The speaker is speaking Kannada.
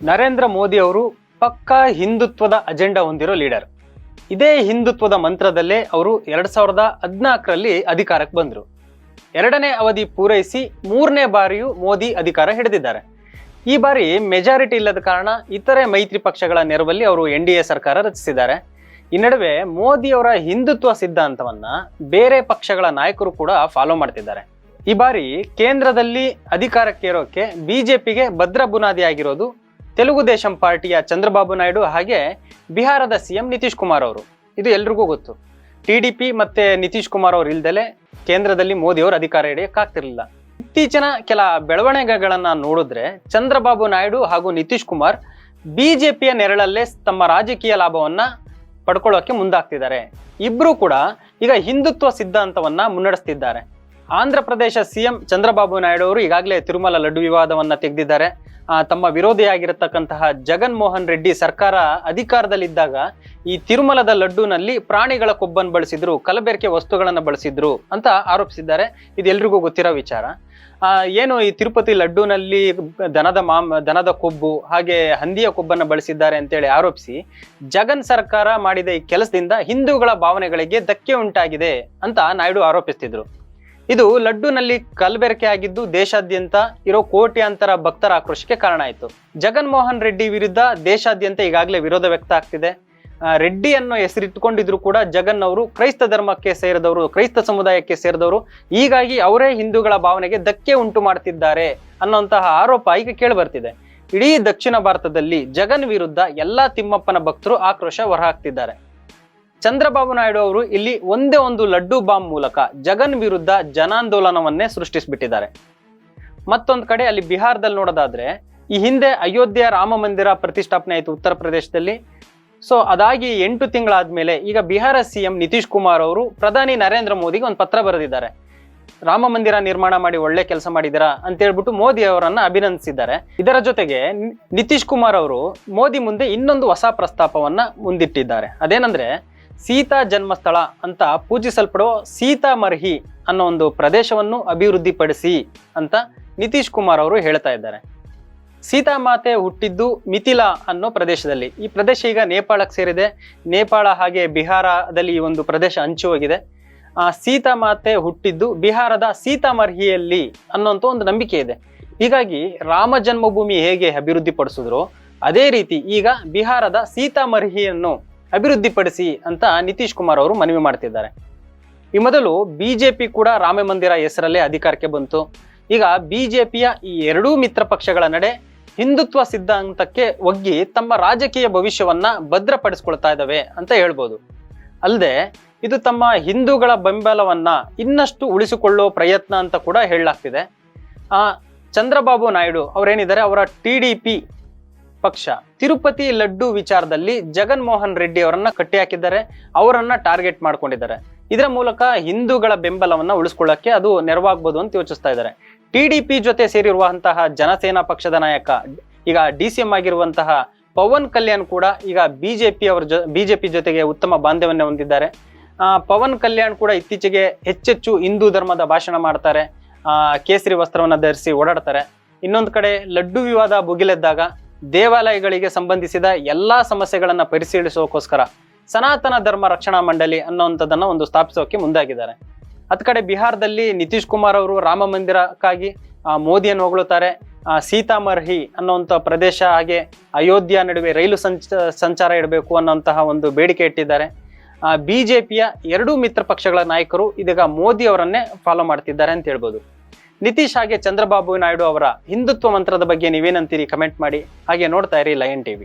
ನರೇಂದ್ರ ಮೋದಿ ಅವರು ಪಕ್ಕಾ ಹಿಂದುತ್ವದ ಅಜೆಂಡಾ ಹೊಂದಿರೋ ಲೀಡರ್. ಇದೇ ಹಿಂದುತ್ವದ ಮಂತ್ರದಲ್ಲೇ ಅವರು 2014ರಲ್ಲಿ ಅಧಿಕಾರಕ್ಕೆ ಬಂದರು. ಎರಡನೇ ಅವಧಿ ಪೂರೈಸಿ ಮೂರನೇ ಬಾರಿಯೂ ಮೋದಿ ಅಧಿಕಾರ ಹಿಡಿದಿದ್ದಾರೆ. ಈ ಬಾರಿ ಮೆಜಾರಿಟಿ ಇಲ್ಲದ ಕಾರಣ ಇತರೆ ಮೈತ್ರಿ ಪಕ್ಷಗಳ ನೆರವಲ್ಲಿ ಅವರು NDA ಸರ್ಕಾರ ರಚಿಸಿದ್ದಾರೆ. ಈ ನಡುವೆ ಮೋದಿ ಅವರ ಹಿಂದುತ್ವ ಸಿದ್ಧಾಂತವನ್ನ ಬೇರೆ ಪಕ್ಷಗಳ ನಾಯಕರು ಕೂಡ ಫಾಲೋ ಮಾಡ್ತಿದ್ದಾರೆ. ಈ ಬಾರಿ ಕೇಂದ್ರದಲ್ಲಿ ಅಧಿಕಾರಕ್ಕೇರೋಕೆ ಬಿಜೆಪಿಗೆ ಭದ್ರ ಬುನಾದಿ ಆಗಿರೋದು ತೆಲುಗು ದೇಶಂ ಪಾರ್ಟಿಯ ಚಂದ್ರಬಾಬು ನಾಯ್ಡು ಹಾಗೆ ಬಿಹಾರದ CM ನಿತೀಶ್ ಕುಮಾರ್ ಅವರು. ಇದು ಎಲ್ರಿಗೂ ಗೊತ್ತು. TDP ಮತ್ತೆ ನಿತೀಶ್ ಕುಮಾರ್ ಅವರು ಇಲ್ದಲೆ ಕೇಂದ್ರದಲ್ಲಿ ಮೋದಿ ಅವರು ಅಧಿಕಾರ ಹಿಡಿಯಕ್ಕಾಗ್ತಿರ್ಲಿಲ್ಲ. ಇತ್ತೀಚಿನ ಕೆಲ ಬೆಳವಣಿಗೆಗಳನ್ನ ನೋಡಿದ್ರೆ ಚಂದ್ರಬಾಬು ನಾಯ್ಡು ಹಾಗೂ ನಿತೀಶ್ ಕುಮಾರ್ ಬಿಜೆಪಿಯ ನೆರಳಲ್ಲೇ ತಮ್ಮ ರಾಜಕೀಯ ಲಾಭವನ್ನ ಪಡ್ಕೊಳ್ಳೋಕೆ ಮುಂದಾಗ್ತಿದ್ದಾರೆ. ಇಬ್ರು ಕೂಡ ಈಗ ಹಿಂದುತ್ವ ಸಿದ್ಧಾಂತವನ್ನ ಮುನ್ನಡೆಸ್ತಿದ್ದಾರೆ. ಆಂಧ್ರ ಪ್ರದೇಶ CM ಚಂದ್ರಬಾಬು ನಾಯ್ಡು ಅವರು ಈಗಾಗಲೇ ತಿರುಮಲ ಲಡ್ಡು ವಿವಾದವನ್ನ ತೆಗೆದಿದ್ದಾರೆ. ತಮ್ಮ ವಿರೋಧಿಯಾಗಿರತಕ್ಕಂತಹ ಜಗನ್ ಮೋಹನ್ ರೆಡ್ಡಿ ಸರ್ಕಾರ ಅಧಿಕಾರದಲ್ಲಿದ್ದಾಗ ಈ ತಿರುಮಲದ ಲಡ್ಡುನಲ್ಲಿ ಪ್ರಾಣಿಗಳ ಕೊಬ್ಬನ್ನು ಬಳಸಿದ್ರು, ಕಲಬೆರಕೆ ವಸ್ತುಗಳನ್ನು ಬಳಸಿದ್ರು ಅಂತ ಆರೋಪಿಸಿದ್ದಾರೆ. ಇದು ಎಲ್ರಿಗೂ ಗೊತ್ತಿರೋ ವಿಚಾರ. ಏನು ಈ ತಿರುಪತಿ ಲಡ್ಡುನಲ್ಲಿ ದನದ ಕೊಬ್ಬು ಹಾಗೆ ಹಂದಿಯ ಕೊಬ್ಬನ್ನು ಬಳಸಿದ್ದಾರೆ ಅಂತೇಳಿ ಆರೋಪಿಸಿ ಜಗನ್ ಸರ್ಕಾರ ಮಾಡಿದ ಈ ಕೆಲಸದಿಂದ ಹಿಂದೂಗಳ ಭಾವನೆಗಳಿಗೆ ಧಕ್ಕೆ ಉಂಟಾಗಿದೆ ಅಂತ ನಾಯ್ಡು ಆರೋಪಿಸ್ತಿದ್ರು. ಇದು ಲಡ್ಡುನಲ್ಲಿ ಕಲಬೆರಕೆ ಆಗಿದ್ದು ದೇಶಾದ್ಯಂತ ಇರೋ ಕೋಟ್ಯಾಂತರ ಭಕ್ತರ ಆಕ್ರೋಶಕ್ಕೆ ಕಾರಣ ಆಯಿತು. ಜಗನ್ ಮೋಹನ್ ರೆಡ್ಡಿ ವಿರುದ್ಧ ದೇಶಾದ್ಯಂತ ಈಗಾಗಲೇ ವಿರೋಧ ವ್ಯಕ್ತ ಆಗ್ತಿದೆ. ರೆಡ್ಡಿ ಅನ್ನೋ ಹೆಸರಿಟ್ಟುಕೊಂಡಿದ್ರು ಕೂಡ ಜಗನ್ ಅವರು ಕ್ರೈಸ್ತ ಧರ್ಮಕ್ಕೆ ಸೇರಿದವರು, ಕ್ರೈಸ್ತ ಸಮುದಾಯಕ್ಕೆ ಸೇರಿದವರು, ಹೀಗಾಗಿ ಅವರೇ ಹಿಂದೂಗಳ ಭಾವನೆಗೆ ಧಕ್ಕೆ ಉಂಟು ಮಾಡ್ತಿದ್ದಾರೆ ಅನ್ನೋಂತಹ ಆರೋಪ ಈಗ ಕೇಳಿ ಬರ್ತಿದೆ. ಇಡೀ ದಕ್ಷಿಣ ಭಾರತದಲ್ಲಿ ಜಗನ್ ವಿರುದ್ಧ ಎಲ್ಲಾ ತಿಮ್ಮಪ್ಪನ ಭಕ್ತರು ಆಕ್ರೋಶ ಹೊರಹಾಕ್ತಿದ್ದಾರೆ. ಚಂದ್ರಬಾಬು ನಾಯ್ಡು ಅವರು ಇಲ್ಲಿ ಒಂದೇ ಒಂದು ಲಡ್ಡು ಬಾಂಬ್ ಮೂಲಕ ಜಗನ್ ವಿರುದ್ಧ ಜನಾಂದೋಲನವನ್ನೇ ಸೃಷ್ಟಿಸಿಬಿಟ್ಟಿದ್ದಾರೆ. ಮತ್ತೊಂದು ಕಡೆ ಅಲ್ಲಿ ಬಿಹಾರದಲ್ಲಿ ನೋಡೋದಾದ್ರೆ ಈ ಹಿಂದೆ ಅಯೋಧ್ಯೆ ರಾಮ ಮಂದಿರ ಪ್ರತಿಷ್ಠಾಪನೆ ಆಯಿತು ಉತ್ತರ ಪ್ರದೇಶದಲ್ಲಿ. ಸೊ ಅದಾಗಿ 8 ತಿಂಗಳಾದ್ಮೇಲೆ ಈಗ ಬಿಹಾರ CM ನಿತೀಶ್ ಕುಮಾರ್ ಅವರು ಪ್ರಧಾನಿ ನರೇಂದ್ರ ಮೋದಿಗೆ ಒಂದು ಪತ್ರ ಬರೆದಿದ್ದಾರೆ. ರಾಮ ಮಂದಿರ ನಿರ್ಮಾಣ ಮಾಡಿ ಒಳ್ಳೆ ಕೆಲಸ ಮಾಡಿದ್ದೀರಾ ಅಂತ ಹೇಳ್ಬಿಟ್ಟು ಮೋದಿ ಅವರನ್ನ ಅಭಿನಂದಿಸಿದ್ದಾರೆ. ಇದರ ಜೊತೆಗೆ ನಿತೀಶ್ ಕುಮಾರ್ ಅವರು ಮೋದಿ ಮುಂದೆ ಇನ್ನೊಂದು ಹೊಸ ಪ್ರಸ್ತಾಪವನ್ನ ಮುಂದಿಟ್ಟಿದ್ದಾರೆ. ಅದೇನಂದ್ರೆ ಸೀತಾ ಜನ್ಮಸ್ಥಳ ಅಂತ ಪೂಜಿಸಲ್ಪಡುವ ಸೀತಾಮರ್ಹಿ ಅನ್ನೋ ಒಂದು ಪ್ರದೇಶವನ್ನು ಅಭಿವೃದ್ಧಿಪಡಿಸಿ ಅಂತ ನಿತೀಶ್ ಕುಮಾರ್ ಅವರು ಹೇಳ್ತಾ ಇದ್ದಾರೆ. ಸೀತಾಮಾತೆ ಹುಟ್ಟಿದ್ದು ಮಿಥಿಲಾ ಅನ್ನೋ ಪ್ರದೇಶದಲ್ಲಿ. ಈ ಪ್ರದೇಶ ಈಗ ನೇಪಾಳಕ್ಕೆ ಸೇರಿದೆ. ನೇಪಾಳ ಹಾಗೆ ಬಿಹಾರದಲ್ಲಿ ಈ ಒಂದು ಪ್ರದೇಶ ಹಂಚಿ ಹೋಗಿದೆ. ಸೀತಾಮಾತೆ ಹುಟ್ಟಿದ್ದು ಬಿಹಾರದ ಸೀತಾಮರ್ಹಿಯಲ್ಲಿ ಅನ್ನೋಂಥ ಒಂದು ನಂಬಿಕೆ ಇದೆ. ಹೀಗಾಗಿ ರಾಮ ಜನ್ಮಭೂಮಿ ಹೇಗೆ ಅಭಿವೃದ್ಧಿಪಡಿಸಿದ್ರು ಅದೇ ರೀತಿ ಈಗ ಬಿಹಾರದ ಸೀತಾಮರ್ಹಿಯನ್ನು ಅಭಿವೃದ್ಧಿಪಡಿಸಿ ಅಂತ ನಿತೀಶ್ ಕುಮಾರ್ ಅವರು ಮನವಿ ಮಾಡ್ತಿದ್ದಾರೆ. ಈ ಮೊದಲು ಬಿಜೆಪಿ ಕೂಡ ರಾಮ ಮಂದಿರ ಹೆಸರಲ್ಲೇ ಅಧಿಕಾರಕ್ಕೆ ಬಂತು. ಈಗ ಬಿಜೆಪಿಯ ಈ ಎರಡೂ ಮಿತ್ರ ಪಕ್ಷಗಳ ನಡೆ ಹಿಂದುತ್ವ ಸಿದ್ಧಾಂತಕ್ಕೆ ಒಗ್ಗಿ ತಮ್ಮ ರಾಜಕೀಯ ಭವಿಷ್ಯವನ್ನ ಭದ್ರಪಡಿಸ್ಕೊಳ್ತಾ ಇದ್ದಾವೆ ಅಂತ ಹೇಳ್ಬೋದು. ಅಲ್ಲದೆ ಇದು ತಮ್ಮ ಹಿಂದೂಗಳ ಬೆಂಬಲವನ್ನ ಇನ್ನಷ್ಟು ಉಳಿಸಿಕೊಳ್ಳೋ ಪ್ರಯತ್ನ ಅಂತ ಕೂಡ ಹೇಳಲಾಗ್ತಿದೆ. ಚಂದ್ರಬಾಬು ನಾಯ್ಡು ಅವರೇನಿದ್ದಾರೆ ಅವರ TDP ಪಕ್ಷ ತಿರುಪತಿ ಲಡ್ಡು ವಿಚಾರದಲ್ಲಿ ಜಗನ್ ಮೋಹನ್ ರೆಡ್ಡಿ ಅವರನ್ನ ಕಟ್ಟಿ ಹಾಕಿದ್ದಾರೆ, ಅವರನ್ನ ಟಾರ್ಗೆಟ್ ಮಾಡ್ಕೊಂಡಿದ್ದಾರೆ. ಇದರ ಮೂಲಕ ಹಿಂದೂಗಳ ಬೆಂಬಲವನ್ನ ಉಳಿಸ್ಕೊಳ್ಳಕ್ಕೆ ಅದು ನೆರವಾಗಬಹುದು ಅಂತ ಯೋಚಿಸ್ತಾ ಇದ್ದಾರೆ. TDP ಜೊತೆ ಸೇರಿರುವಂತಹ ಜನಸೇನಾ ಪಕ್ಷದ ನಾಯಕ ಈಗ DCM ಆಗಿರುವಂತಹ ಪವನ್ ಕಲ್ಯಾಣ್ ಕೂಡ ಈಗ ಬಿಜೆಪಿ ಜೊತೆಗೆ ಉತ್ತಮ ಬಾಂಧವ್ಯವನ್ನು ಹೊಂದಿದ್ದಾರೆ. ಪವನ್ ಕಲ್ಯಾಣ್ ಕೂಡ ಇತ್ತೀಚೆಗೆ ಹೆಚ್ಚೆಚ್ಚು ಹಿಂದೂ ಧರ್ಮದ ಭಾಷಣ ಮಾಡ್ತಾರೆ, ಕೇಸರಿ ವಸ್ತ್ರವನ್ನ ಧರಿಸಿ ಓಡಾಡ್ತಾರೆ. ಇನ್ನೊಂದು ಕಡೆ ಲಡ್ಡು ವಿವಾದ ಭುಗಿಲೆದ್ದಾಗ ದೇವಾಲಯಗಳಿಗೆ ಸಂಬಂಧಿಸಿದ ಎಲ್ಲಾ ಸಮಸ್ಯೆಗಳನ್ನ ಪರಿಶೀಲಿಸೋಕೋಸ್ಕರ ಸನಾತನ ಧರ್ಮ ರಕ್ಷಣಾ ಮಂಡಳಿ ಅನ್ನೋಂಥದ್ದನ್ನ ಒಂದು ಸ್ಥಾಪಿಸೋಕೆ ಮುಂದಾಗಿದ್ದಾರೆ. ಅದ್ ಕಡೆ ಬಿಹಾರದಲ್ಲಿ ನಿತೀಶ್ ಕುಮಾರ್ ಅವರು ರಾಮ ಮಂದಿರಕ್ಕಾಗಿ ಮೋದಿಯನ್ನು ಹೊಗಳುತ್ತಾರೆ. ಸೀತಾಮರ್ಹಿ ಅನ್ನುವಂಥ ಪ್ರದೇಶ ಹಾಗೆ ಅಯೋಧ್ಯ ನಡುವೆ ರೈಲು ಸಂಚಾರ ಇಡಬೇಕು ಅನ್ನೋಂತಹ ಒಂದು ಬೇಡಿಕೆ ಇಟ್ಟಿದ್ದಾರೆ. ಬಿಜೆಪಿಯ ಎರಡೂ ಮಿತ್ರ ಪಕ್ಷಗಳ ನಾಯಕರು ಇದೀಗ ಮೋದಿ ಅವರನ್ನೇ ಫಾಲೋ ಮಾಡ್ತಿದ್ದಾರೆ ಅಂತ ಹೇಳ್ಬೋದು. ನಿತೀಶ್ ಹಾಗೆ ಚಂದ್ರಬಾಬು ನಾಯ್ಡು ಅವರ ಹಿಂದುತ್ವ ಮಂತ್ರದ ಬಗ್ಗೆ ನೀವೇನಂತೀರಿ? ಕಮೆಂಟ್ ಮಾಡಿ. ಹಾಗೆ ನೋಡ್ತಾ ಇರಿ ಲಯನ್ TV.